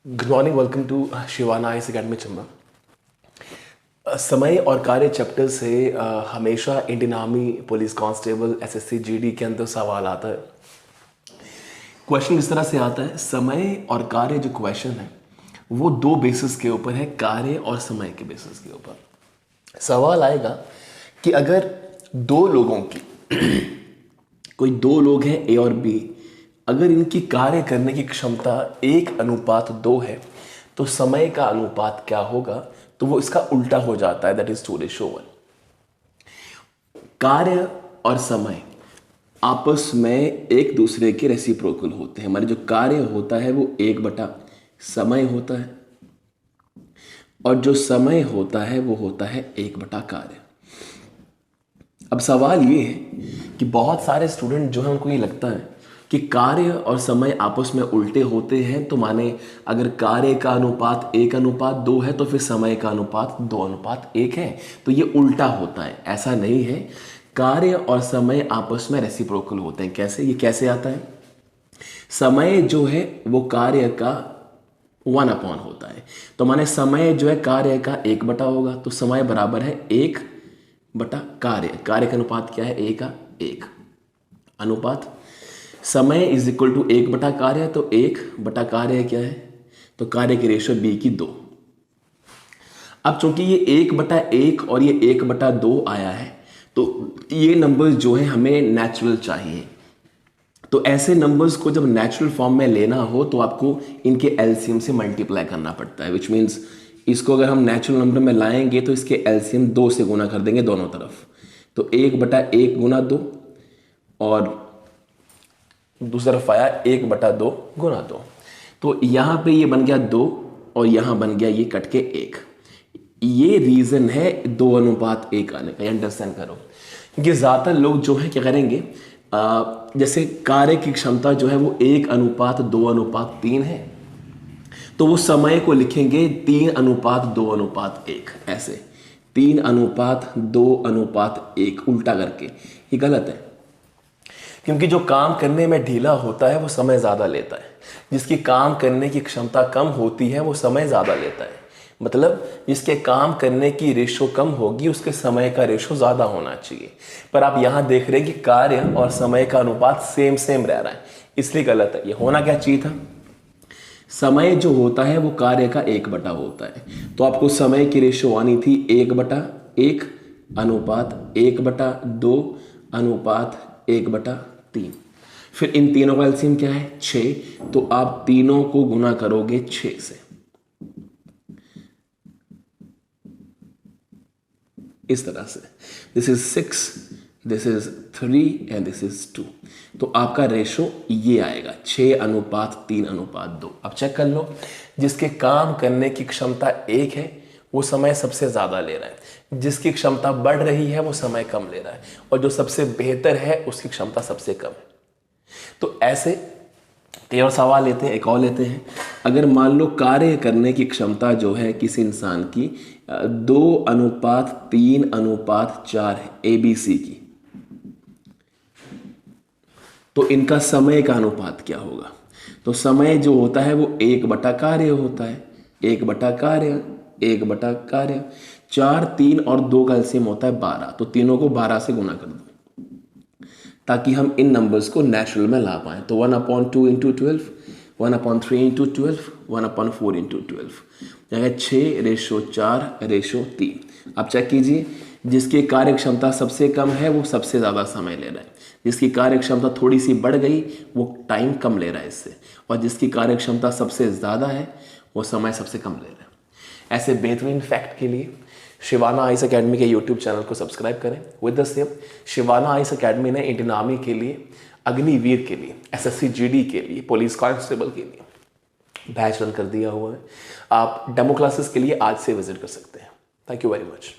Good morning, welcome to Shivana IAS academy Chamba. समय और कार्य चैप्टर से हमेशा Indian army, police constable, SSC, GD के अंदर सवाल आता है। क्वेश्चन इस तरह से आता है, समय और कार्य जो क्वेश्चन है वो दो बेसिस के ऊपर है, कार्य और समय के बेसिस के ऊपर। सवाल आएगा कि अगर दो लोगों की कोई दो लोग हैं ए और बी, अगर इनकी कार्य करने की क्षमता 1:2 है तो समय का अनुपात क्या होगा? तो वो इसका उल्टा हो जाता है, दैट इज 2:1। कार्य और समय आपस में एक दूसरे के रेसिप्रोकल होते हैं। हमारे जो कार्य होता है वो 1 समय होता है और जो समय होता है वो होता है 1 कार्य। अब सवाल ये है कि बहुत सारे स्टूडेंट जो है उनको ये लगता है कि कार्य और समय आपस में उल्टे होते हैं, तो माने अगर कार्य का अनुपात 1:2 है तो फिर समय का अनुपात 2:1 है, तो ये उल्टा होता है। ऐसा नहीं है, कार्य और समय आपस में रेसिप्रोकल होते हैं। कैसे? ये कैसे आता है? समय जो है वो कार्य का 1 होता है, तो माने समय जो है कार्य का 1 होगा, तो समय बराबर है 1 कार्य। कार्य का अनुपात क्या है? 1 अनुपात समय इज इक्वल टू 1 कार्य, तो 1 कार्य क्या है? तो कार्य की रेशो बी की 2। अब चूंकि ये 1/1 और ये 1/2 आया है, तो ये नंबर्स जो है हमें नेचुरल चाहिए। तो ऐसे नंबर्स को जब नेचुरल फॉर्म में लेना हो तो आपको इनके एलसीएम से मल्टीप्लाई करना पड़ता है, विच मीन्स इसको अगर हम नेचुरल नंबर में लाएंगे तो इसके एलसीएम 2 से गुना कर देंगे दोनों तरफ। तो 1/1 गुना 2 और दूसरा तरफ आया 1/2 गुना 2। तो यहां पे ये बन गया 2 और यहां बन गया ये कट के 1। ये रीजन है 2:1 आने का, अंडरस्टैंड करो। क्योंकि ज्यादातर लोग जो है क्या करेंगे, जैसे कार्य की क्षमता जो है वो 1:2:3 है, तो वो समय को लिखेंगे 3:2:1 ऐसे, 3:2:1 उल्टा करके। ये गलत है, क्योंकि जो काम करने में ढीला होता है वो समय ज़्यादा लेता है, जिसकी काम करने की क्षमता कम होती है वो समय ज़्यादा लेता है। मतलब जिसके काम करने की रेशो कम होगी उसके समय का रेशो ज़्यादा होना चाहिए। पर आप यहाँ देख रहे हैं कि कार्य और समय का अनुपात सेम सेम रह रहा है, इसलिए गलत है। ये होना क्या चाहिए था? समय जो होता है वो कार्य का 1 होता है, तो आपको समय की रेशो आनी थी 1/1 अनुपात 1/2 अनुपात 1/3। फिर इन तीनों का एलसीएम क्या है? 6। तो आप तीनों को गुना करोगे 6 से, इस तरह से। This is 6, this is 3 and this is 2। तो आपका रेशो ये आएगा 6:3:2। अब चेक कर लो, जिसके काम करने की क्षमता 1 है वो समय सबसे ज़्यादा ले रहा है, जिसकी क्षमता बढ़ रही है वो समय कम ले रहा है, और जो सबसे बेहतर है उसकी क्षमता सबसे कम है। तो ऐसे कई और सवाल लेते हैं, एक और लेते हैं। अगर मान लो कार्य करने की क्षमता जो है किसी इंसान की 2:3:4 है, ABC की, तो इनका समय का अनुपात क्या होगा? तो समय जो होता है वो 1 कार्य होता है, 1 कार्य 1 कार्य। 4, 3 और 2 का एलसीएम होता है 12, तो तीनों को 12 से गुना कर दो ताकि हम इन नंबर्स को नेचुरल में ला पाएं। तो 1/2 × 12, 1/3 × 12, 1/4 × 12, 6:4:3। अब चेक कीजिए, जिसकी कार्य क्षमता सबसे कम है वो सबसे ज़्यादा समय ले रहा है, जिसकी कार्य क्षमता थोड़ी सी बढ़ गई वो टाइम कम ले रहा है इससे, और जिसकी कार्य क्षमता सबसे ज़्यादा है वो समय सबसे कम ले रहा है। ऐसे बेहतरीन फैक्ट के लिए शिवाना आईएएस अकेडमी के यूट्यूब चैनल को सब्सक्राइब करें। With the same, Sivana IAS academy ने इंडियन आर्मी के लिए, अग्निवीर के लिए, एसएससी जीडी के लिए, पुलिस कांस्टेबल के लिए बैच रन कर दिया हुआ है। आप डेमो क्लासेस के लिए आज से विजिट कर सकते हैं। Thank you very much.